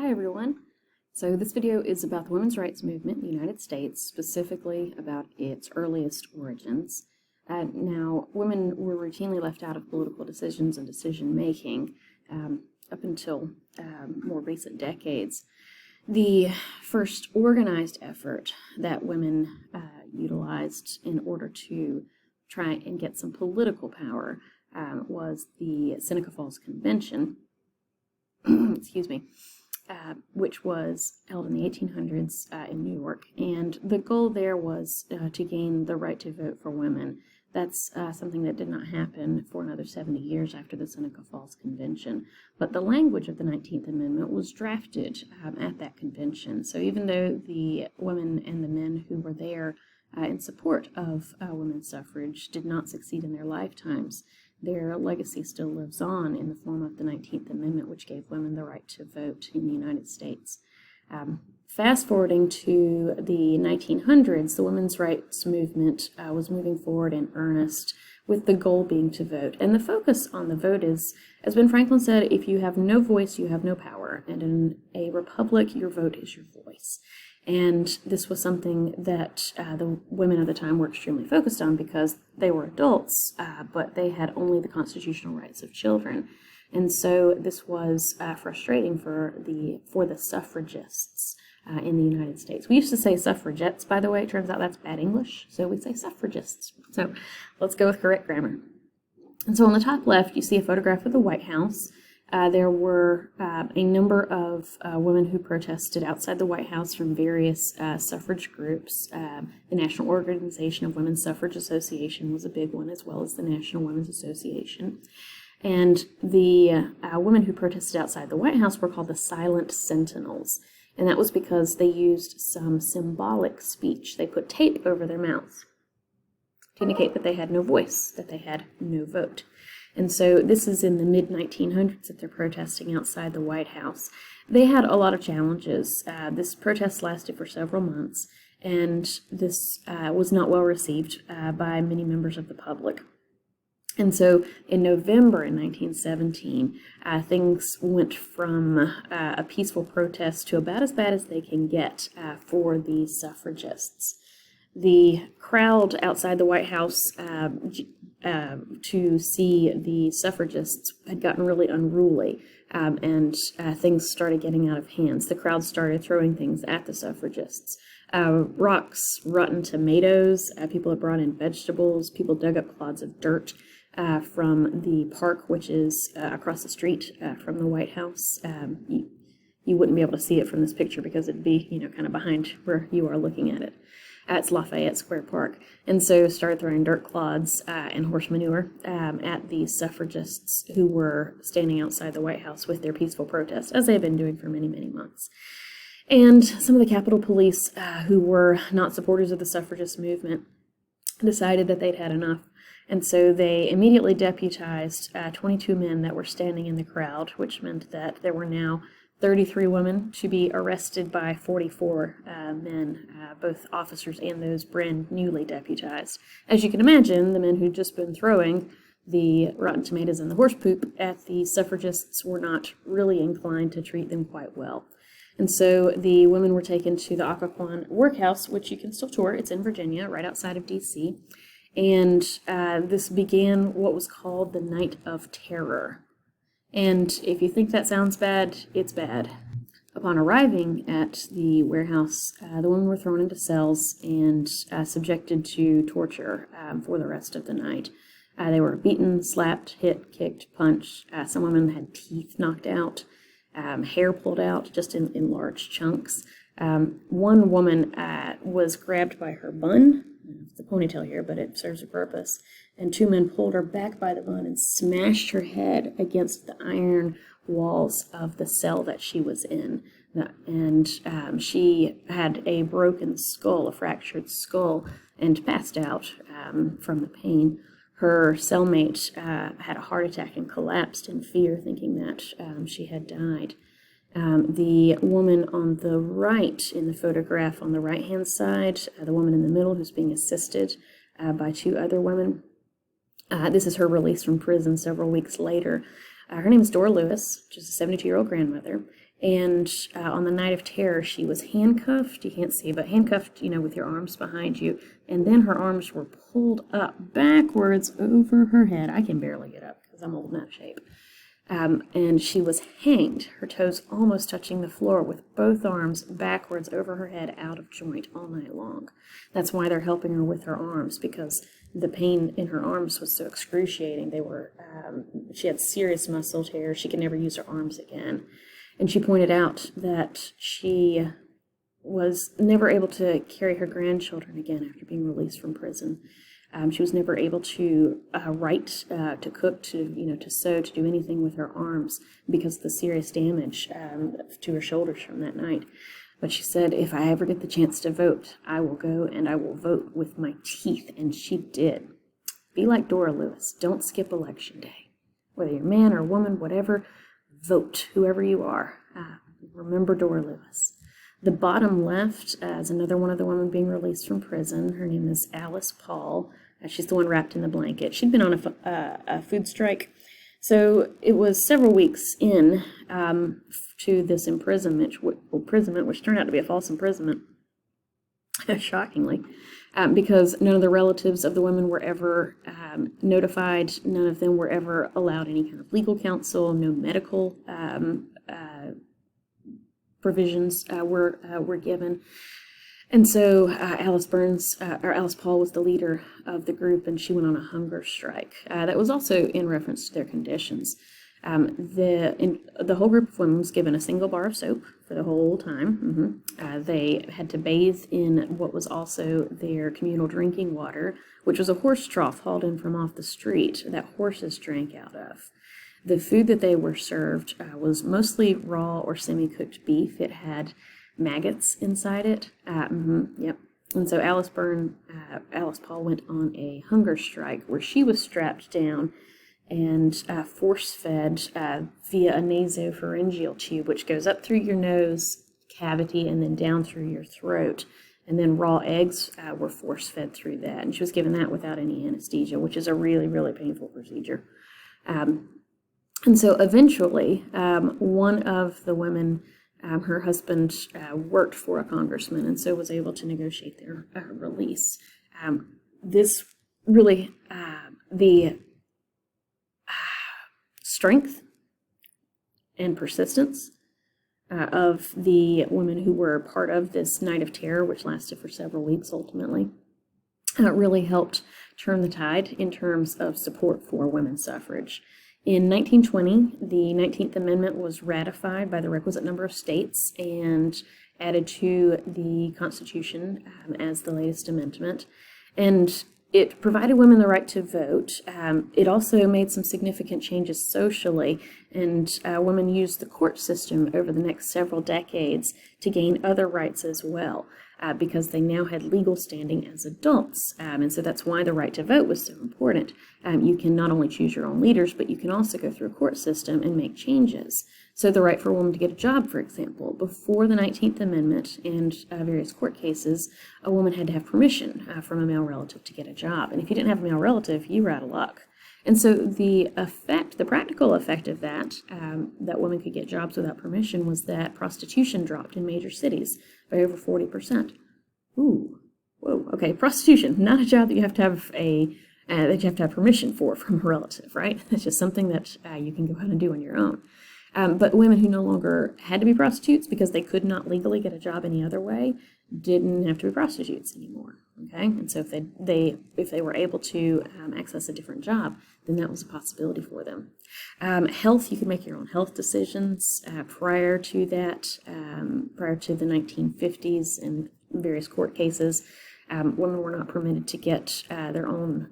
Hi everyone. So this video is about the women's rights movement in the United States, specifically about its earliest origins. Now, women were routinely left out of political decisions and decision-making up until more recent decades. The first organized effort that women utilized in order to try and get some political power was the Seneca Falls Convention, excuse me, which was held in the 1800s in New York. And the goal there was to gain the right to vote for women. That's something that did not happen for another 70 years after the Seneca Falls Convention. But the language of the 19th Amendment was drafted at that convention. So even though the women and the men who were there in support of women's suffrage did not succeed in their lifetimes, their legacy still lives on in the form of the 19th Amendment, which gave women the right to vote in the United States. Fast forwarding to the 1900s, the women's rights movement was moving forward in earnest, with the goal being to vote. And the focus on the vote is, as Ben Franklin said, if you have no voice, you have no power. And in a republic, your vote is your voice. And this was something that the women of the time were extremely focused on because they were adults, but they had only the constitutional rights of children. And so this was frustrating for the suffragists in the United States. We used to say suffragettes, by the way. It turns out that's bad English, so we say suffragists. So let's go with correct grammar. And so on the top left, you see a photograph of the White House. There were a number of women who protested outside the White House from various suffrage groups. The National Organization of Women's Suffrage Association was a big one, as well as the National Women's Association. And the women who protested outside the White House were called the Silent Sentinels. And that was because they used some symbolic speech. They put tape over their mouths to indicate that they had no voice, that they had no vote. And so this is in the mid-1900s that they're protesting outside the White House. They had a lot of challenges. This protest lasted for several months, and this was not well received by many members of the public. And so in November in 1917, things went from a peaceful protest to about as bad as they can get for the suffragists. The crowd outside the White House to see the suffragists had gotten really unruly, and things started getting out of hands. The crowd started throwing things at the suffragists. Rocks, rotten tomatoes, people had brought in vegetables, people dug up clods of dirt from the park, which is across the street from the White House. You wouldn't be able to see it from this picture because it'd be, kind of behind where you are looking at it. It's Lafayette Square Park. And so started throwing dirt clods and horse manure at the suffragists who were standing outside the White House with their peaceful protest, as they had been doing for many, many months. And some of the Capitol Police, who were not supporters of the suffragist movement, decided that they'd had enough. And so they immediately deputized 22 men that were standing in the crowd, which meant that there were now 33 women to be arrested by 44 men, both officers and those brand newly deputized. As you can imagine, the men who'd just been throwing the rotten tomatoes and the horse poop at the suffragists were not really inclined to treat them quite well. And so the women were taken to the Occoquan Workhouse, which you can still tour. It's in Virginia, right outside of D.C., and this began what was called the Night of Terror. And if you think that sounds bad, it's bad. Upon arriving at the warehouse, the women were thrown into cells and subjected to torture for the rest of the night. They were beaten, slapped, hit, kicked, punched. Some women had teeth knocked out, hair pulled out just in large chunks. One woman was grabbed by her bun. It's a ponytail here, but it serves a purpose. And two men pulled her back by the bun and smashed her head against the iron walls of the cell that she was in. And she had a broken skull, a fractured skull, and passed out from the pain. Her cellmate had a heart attack and collapsed in fear, thinking that she had died. The woman on the right in the photograph on the right-hand side, the woman in the middle who's being assisted by two other women. This is her release from prison several weeks later. Her name is Dora Lewis, which is a 72-year-old grandmother, And on the night of terror, she was handcuffed. You can't see, but handcuffed, with your arms behind you. And then her arms were pulled up backwards over her head. I can barely get up because I'm old and out of shape. And she was hanged, her toes almost touching the floor, with both arms backwards over her head, out of joint all night long. That's why they're helping her with her arms, because the pain in her arms was so excruciating. She had serious muscle tears. She could never use her arms again. And she pointed out that she was never able to carry her grandchildren again after being released from prison. She was never able to write, to cook, to sew, to do anything with her arms because of the serious damage to her shoulders from that night. But she said, if I ever get the chance to vote, I will go and I will vote with my teeth. And she did. Be like Dora Lewis. Don't skip election day. Whether you're a man or a woman, whatever, vote, whoever you are. Remember Dora Lewis. The bottom left is another one of the women being released from prison. Her name is Alice Paul. She's the one wrapped in the blanket. She'd been on a food strike. So it was several weeks in to this imprisonment, which turned out to be a false imprisonment, shockingly, because none of the relatives of the women were ever notified. None of them were ever allowed any kind of legal counsel. No medical provisions were given. And so Alice Paul was the leader of the group, and she went on a hunger strike. That was also in reference to their conditions. The whole group of women was given a single bar of soap for the whole time. They had to bathe in what was also their communal drinking water, which was a horse trough hauled in from off the street that horses drank out of. The food that they were served was mostly raw or semi-cooked beef. It had maggots inside it. Yep. And so Alice Paul went on a hunger strike where she was strapped down and force-fed via a nasopharyngeal tube, which goes up through your nose cavity and then down through your throat. And then raw eggs were force-fed through that. And she was given that without any anesthesia, which is a really, really painful procedure. And so eventually, one of the women, her husband worked for a congressman and so was able to negotiate their release. This really, the strength and persistence of the women who were part of this night of terror, which lasted for several weeks ultimately, really helped turn the tide in terms of support for women's suffrage. In 1920, the 19th Amendment was ratified by the requisite number of states and added to the Constitution as the latest amendment. And it provided women the right to vote. It also made some significant changes socially, and women used the court system over the next several decades to gain other rights as well, because they now had legal standing as adults. And so that's why the right to vote was so important. You can not only choose your own leaders, but you can also go through a court system and make changes. So the right for a woman to get a job, for example, before the 19th Amendment and various court cases, a woman had to have permission from a male relative to get a job. And if you didn't have a male relative, you were out of luck. And so the practical effect of that women could get jobs without permission, was that prostitution dropped in major cities by over 40%. Ooh, whoa, okay, prostitution, not a job that you have to have permission from a relative, right? It's just something that you can go out and do on your own. But women who no longer had to be prostitutes because they could not legally get a job any other way didn't have to be prostitutes anymore. Okay, and so if they were able to access a different job, then that was a possibility for them. Health, you could make your own health decisions. Prior to that, prior to the 1950s and various court cases, women were not permitted to get have their own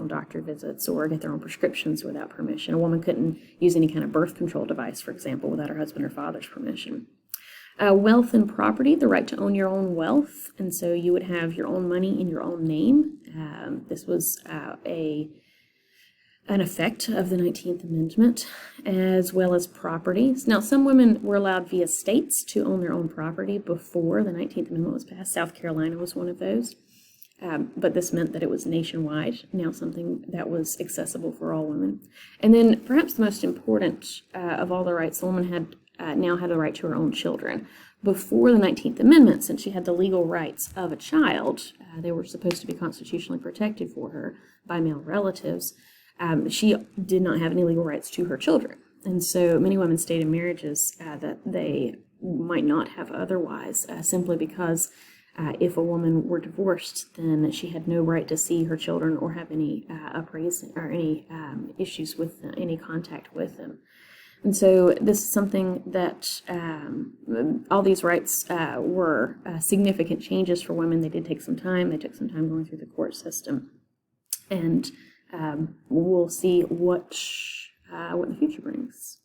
doctor visits or get their own prescriptions without permission. A woman couldn't use any kind of birth control device, for example, without her husband or father's permission. Wealth and property, the right to own your own wealth, and so you would have your own money in your own name. This was an effect of the 19th Amendment, as well as properties. Now, some women were allowed via states to own their own property before the 19th Amendment was passed. South Carolina was one of those. But this meant that it was nationwide, now something that was accessible for all women. And then perhaps the most important of all the rights, the woman had now had the right to her own children. Before the 19th Amendment, since she had the legal rights of a child, they were supposed to be constitutionally protected for her by male relatives. She did not have any legal rights to her children. And so many women stayed in marriages that they might not have otherwise, simply because if a woman were divorced, then she had no right to see her children or have any appraising or any issues with them, any contact with them. And so this is something that all these rights were significant changes for women. They did take some time. They took some time going through the court system. And we'll see what the future brings.